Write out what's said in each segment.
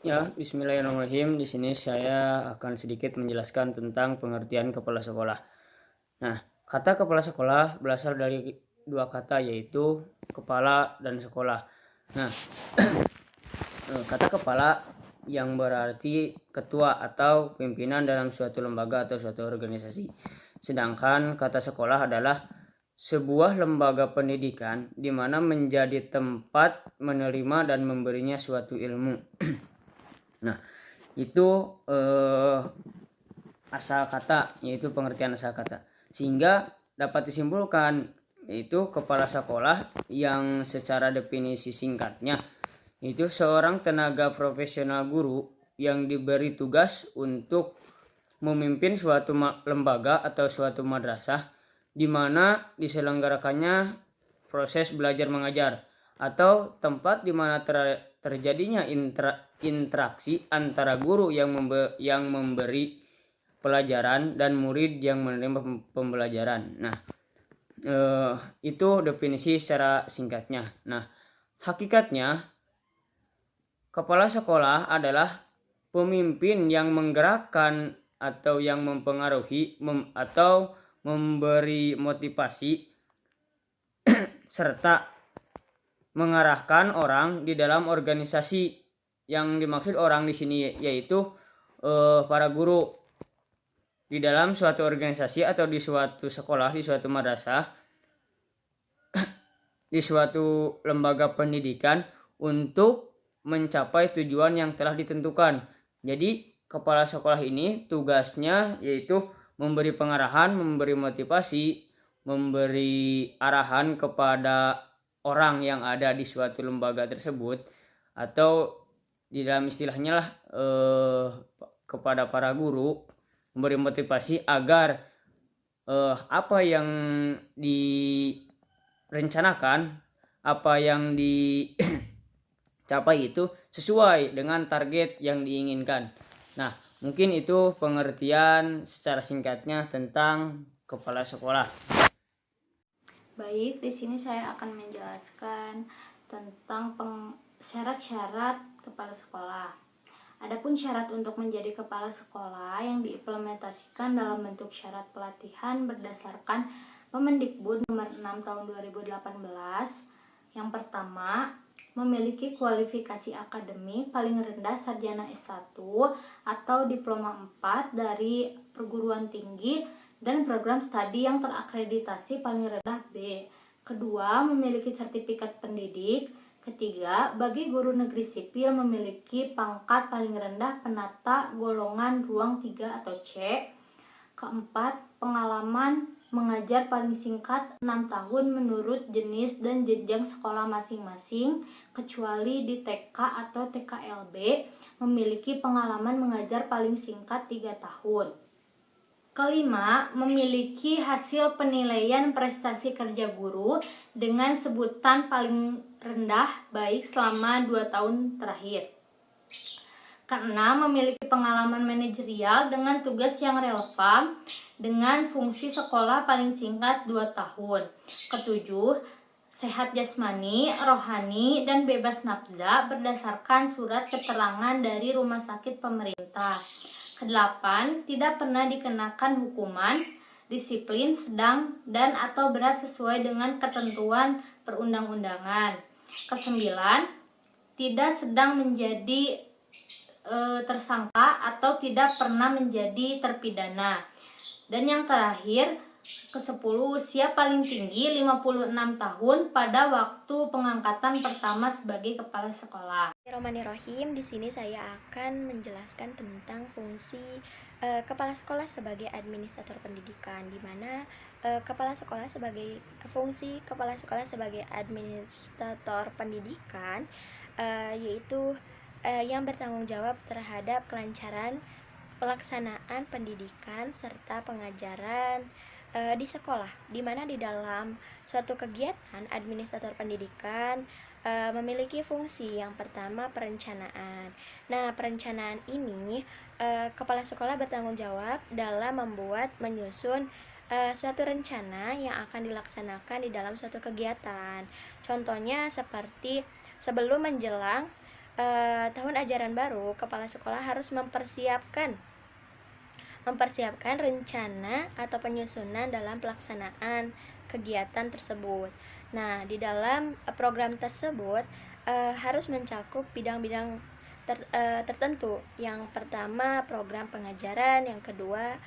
Ya, bismillahirrahmanirrahim. Di sini saya akan sedikit menjelaskan tentang pengertian kepala sekolah. Nah, kata kepala sekolah berasal dari dua kata, yaitu kepala dan sekolah. Nah, kata kepala yang berarti ketua atau pimpinan dalam suatu lembaga atau suatu organisasi. Sedangkan kata sekolah adalah sebuah lembaga pendidikan di mana menjadi tempat menerima dan memberinya suatu ilmu. Nah, itu asal kata, yaitu pengertian asal kata. Sehingga dapat disimpulkan yaitu kepala sekolah yang secara definisi singkatnya itu seorang tenaga profesional guru yang diberi tugas untuk memimpin suatu lembaga atau suatu madrasah di mana diselenggarakannya proses belajar mengajar atau tempat di mana terjadinya interaksi antara guru yang memberi pelajaran dan murid yang menerima pembelajaran. Nah, itu definisi secara singkatnya. Nah, hakikatnya kepala sekolah adalah pemimpin yang menggerakkan atau yang mempengaruhi atau memberi motivasi serta mengarahkan orang di dalam organisasi. Yang dimaksud orang di sini yaitu para guru di dalam suatu organisasi atau di suatu sekolah, di suatu madrasah, di suatu lembaga pendidikan untuk mencapai tujuan yang telah ditentukan. Jadi kepala sekolah ini tugasnya yaitu memberi pengarahan, memberi motivasi, memberi arahan kepada orang yang ada di suatu lembaga tersebut, atau di dalam istilahnya lah kepada para guru, memberi motivasi agar apa yang direncanakan, apa yang dicapai itu sesuai dengan target yang diinginkan. Nah, mungkin itu pengertian secara singkatnya tentang kepala sekolah. Baik, di sini saya akan menjelaskan tentang syarat-syarat kepala sekolah. Adapun syarat untuk menjadi kepala sekolah yang diimplementasikan dalam bentuk syarat pelatihan berdasarkan Permendikbud nomor 6 tahun 2018. Yang pertama, memiliki kualifikasi akademik paling rendah sarjana S1 atau diploma 4 dari perguruan tinggi dan program studi yang terakreditasi paling rendah B. Kedua, memiliki sertifikat pendidik. Ketiga, bagi guru negeri sipil memiliki pangkat paling rendah penata golongan ruang 3 atau C. Keempat, pengalaman mengajar paling singkat 6 tahun menurut jenis dan jenjang sekolah masing-masing, kecuali di TK atau TKLB memiliki pengalaman mengajar paling singkat 3 tahun. Kelima, memiliki hasil penilaian prestasi kerja guru dengan sebutan paling rendah baik selama 2 tahun terakhir. Keenam, memiliki pengalaman manajerial dengan tugas yang relevan dengan fungsi sekolah paling singkat 2 tahun. Ketujuh, sehat jasmani, rohani, dan bebas nafza berdasarkan surat keterangan dari rumah sakit pemerintah. Kedelapan, tidak pernah dikenakan hukuman, disiplin sedang dan atau berat sesuai dengan ketentuan perundang-undangan. Kesembilan, tidak sedang menjadi tersangka atau tidak pernah menjadi terpidana. Dan yang terakhir, ke-10, usia paling tinggi 56 tahun pada waktu pengangkatan pertama sebagai kepala sekolah. Bismillahirrahmanirrahim. Di sini saya akan menjelaskan tentang fungsi kepala sekolah sebagai administrator pendidikan, di mana fungsi kepala sekolah sebagai administrator pendidikan yaitu yang bertanggung jawab terhadap kelancaran pelaksanaan pendidikan serta pengajaran di sekolah, di mana di dalam suatu kegiatan administrator pendidikan memiliki fungsi yang pertama perencanaan. Nah, perencanaan ini kepala sekolah bertanggung jawab dalam menyusun suatu rencana yang akan dilaksanakan di dalam suatu kegiatan. Contohnya seperti sebelum menjelang tahun ajaran baru, kepala sekolah harus mempersiapkan rencana atau penyusunan dalam pelaksanaan kegiatan tersebut. Nah, di dalam program tersebut harus mencakup bidang-bidang tertentu. Yang pertama program pengajaran, yang kedua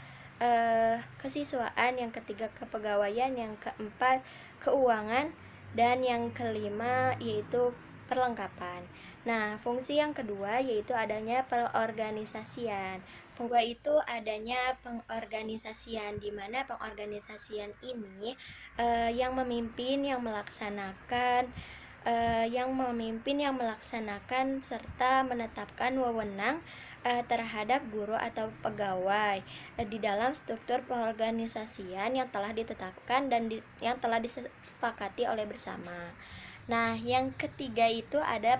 kesiswaan, yang ketiga kepegawaian, yang keempat keuangan, dan yang kelima yaitu perlengkapan. Nah, fungsi yang kedua yaitu adanya pengorganisasian. Fungsi itu adanya pengorganisasian, di mana pengorganisasian ini yang memimpin, yang melaksanakan serta menetapkan wewenang terhadap guru atau pegawai di dalam struktur pengorganisasian yang telah ditetapkan dan yang telah disepakati oleh bersama. Nah, yang ketiga itu ada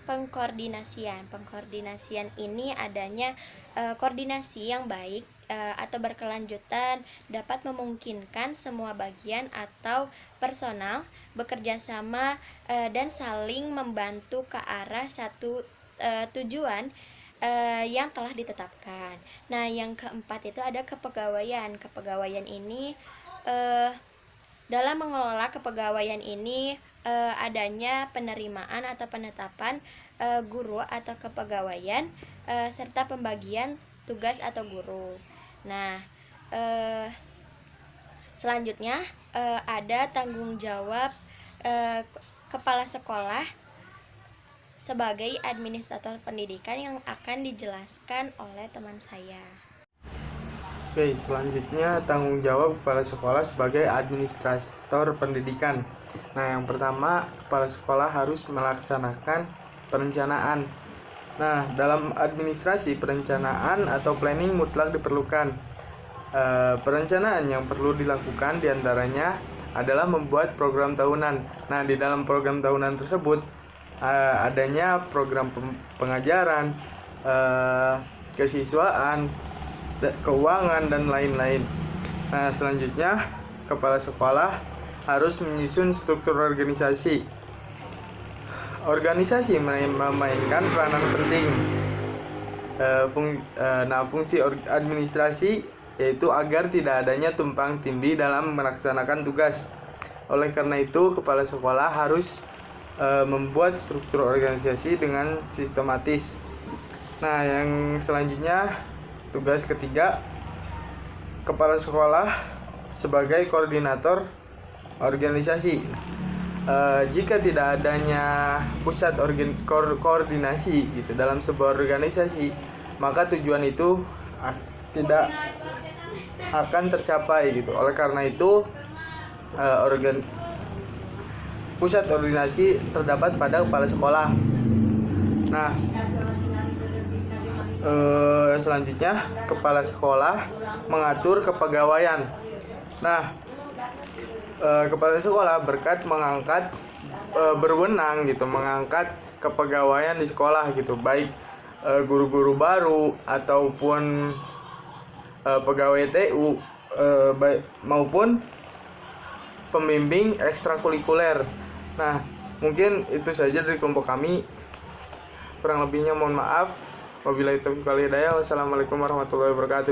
pengkoordinasian. Pengkoordinasian ini adanya koordinasi yang baik atau berkelanjutan dapat memungkinkan semua bagian atau personal bekerja sama dan saling membantu ke arah satu tujuan yang telah ditetapkan. Nah, yang keempat itu ada kepegawaian. Kepegawaian ini dalam mengelola kepegawaian ini adanya penerimaan atau penetapan guru atau kepegawaian serta pembagian tugas atau guru. Nah, selanjutnya ada tanggung jawab kepala sekolah sebagai administrator pendidikan yang akan dijelaskan oleh teman saya. Oke, selanjutnya tanggung jawab kepala sekolah sebagai administrator pendidikan. Nah, yang pertama, kepala sekolah harus melaksanakan perencanaan. Nah, dalam administrasi, perencanaan atau planning mutlak diperlukan. Perencanaan yang perlu dilakukan diantaranya adalah membuat program tahunan. Nah, di dalam program tahunan tersebut adanya program pengajaran, kesiswaan, keuangan, dan lain-lain. Nah, selanjutnya kepala sekolah harus menyusun struktur organisasi. Organisasi memainkan peranan penting. Fungsi administrasi yaitu agar tidak adanya tumpang tindih dalam melaksanakan tugas. Oleh karena itu, kepala sekolah harus membuat struktur organisasi dengan sistematis. Nah, yang selanjutnya tugas ketiga, kepala sekolah sebagai koordinator organisasi. Jika tidak adanya pusat koordinasi gitu dalam sebuah organisasi, maka tujuan itu tidak akan tercapai gitu. Oleh karena itu, pusat koordinasi terdapat pada kepala sekolah. Nah, selanjutnya kepala sekolah mengatur kepegawaian. Nah, kepala sekolah berwenang gitu mengangkat kepegawaian di sekolah gitu, baik guru-guru baru ataupun pegawai TU maupun pembimbing ekstrakurikuler. Nah, mungkin itu saja dari kelompok kami. Kurang lebihnya mohon maaf. Wabillahi taufiq wal hidayah. Wassalamualaikum warahmatullahi wabarakatuh.